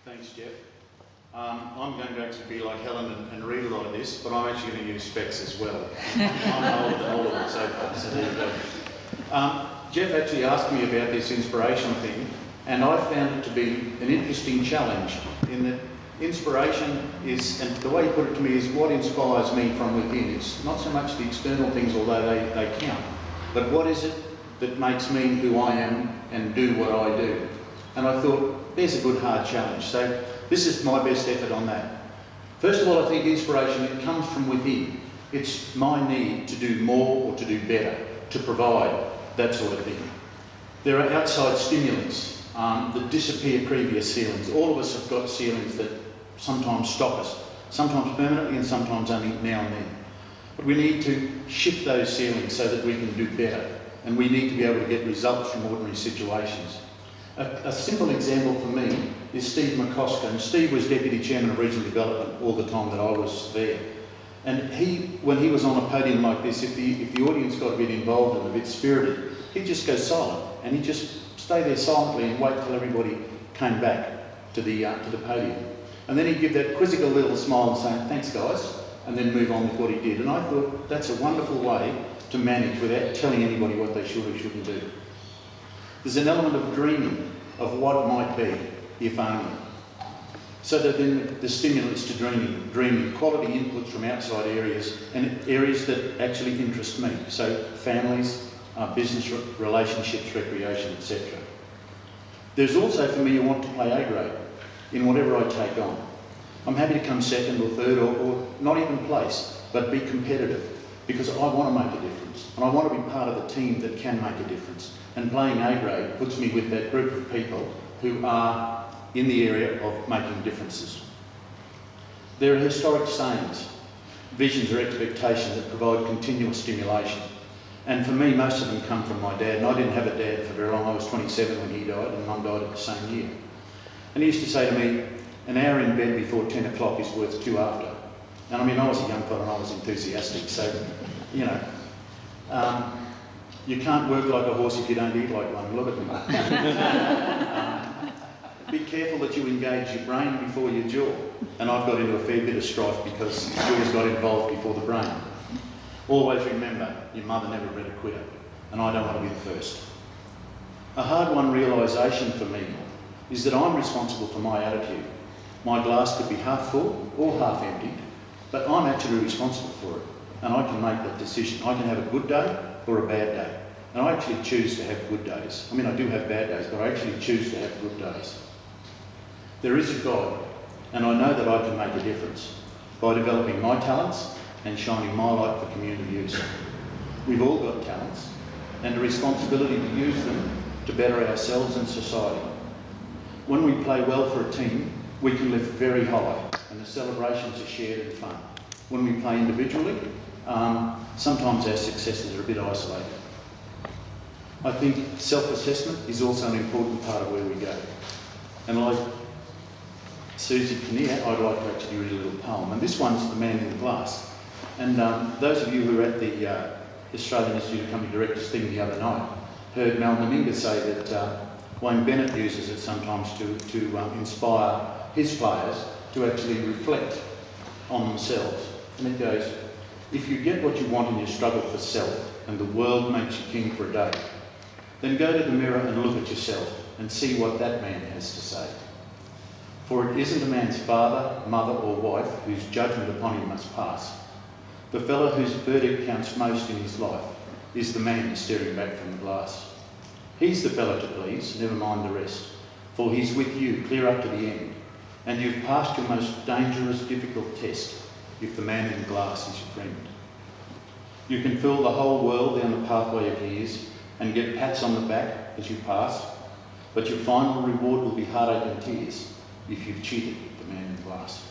Thanks, Jeff. I'm going to actually be like Helen and read a lot of this, but I'm actually going to use specs as well. I'm older than so far, so there you go. Jeff actually asked me about this inspiration thing, and I found it to be an interesting challenge in that inspiration is, and the way he put it to me, is what inspires me from within. It's not so much the external things, although they count, but what is it that makes me who I am and do what I do? And I thought, there's a good hard challenge. So this is my best effort on that. First of all, I think inspiration, it comes from within. It's my need to do more or to do better, to provide, that sort of thing. There are outside stimulants that disappear previous ceilings. All of us have got ceilings that sometimes stop us, sometimes permanently and sometimes only now and then. But we need to shift those ceilings so that we can do better, and we need to be able to get results from ordinary situations. A simple example for me is Steve McCosker, and Steve was Deputy Chairman of Regional Development all the time that I was there. And when he was on a podium like this, if the audience got a bit involved and a bit spirited, he'd just go silent, and he'd just stay there silently and wait till everybody came back to the podium. And then he'd give that quizzical little smile and say, "Thanks guys," and then move on with what he did. And I thought that's a wonderful way to manage without telling anybody what they should or shouldn't do. There's an element of dreaming of what might be, if only. So that then the stimulants to dreaming, quality inputs from outside areas and areas that actually interest me. So families, business relationships, recreation, etc. There's also for me a want to play A grade in whatever I take on. I'm happy to come second or third or not even place, but be competitive because I want to make a difference and I want to be part of the team that can make a difference. And playing A grade puts me with that group of people who are in the area of making differences. There are historic sayings, visions or expectations that provide continual stimulation. And for me, most of them come from my dad. And I didn't have a dad for very long. I was 27 when he died, and Mum died at the same year. And he used to say to me, an hour in bed before 10 o'clock is worth 2 after. And I mean, I was a young fella and I was enthusiastic, so, you know. You can't work like a horse if you don't eat like one. Look at me. Be careful that you engage your brain before your jaw. And I've got into a fair bit of strife because jaws got involved before the brain. Always remember, your mother never bred a quitter, and I don't want to be the first. A hard-won realisation for me is that I'm responsible for my attitude. My glass could be half full or half empty, but I'm actually responsible for it, and I can make that decision. I can have a good day or a bad day, and I actually choose to have good days. I mean, I do have bad days, but I actually choose to have good days. There is a God, and I know that I can make a difference by developing my talents and shining my light for community use. We've all got talents and a responsibility to use them to better ourselves and society. When we play well for a team, we can lift very high and the celebrations are shared and fun. When we play individually, sometimes our successes are a bit isolated. I think self-assessment is also an important part of where we go. And like Susie Kinnear, I'd like to actually read a little poem, and this one's The Man in the Glass. And those of you who were at the Australian Institute of Company Directors thing the other night heard Mal Meninga say that Wayne Bennett uses it sometimes to inspire his players to actually reflect on themselves. And it goes, if you get what you want in your struggle for self and the world makes you king for a day, then go to the mirror and look at yourself and see what that man has to say. For it isn't a man's father, mother or wife whose judgment upon him must pass. The fellow whose verdict counts most in his life is the man staring back from the glass. He's the fellow to please, never mind the rest, for he's with you clear up to the end, and you've passed your most dangerous, difficult test if the man in the glass is your friend. You can fill the whole world down the pathway of years and get pats on the back as you pass, but your final reward will be heartache and tears if you've cheated the man in the glass.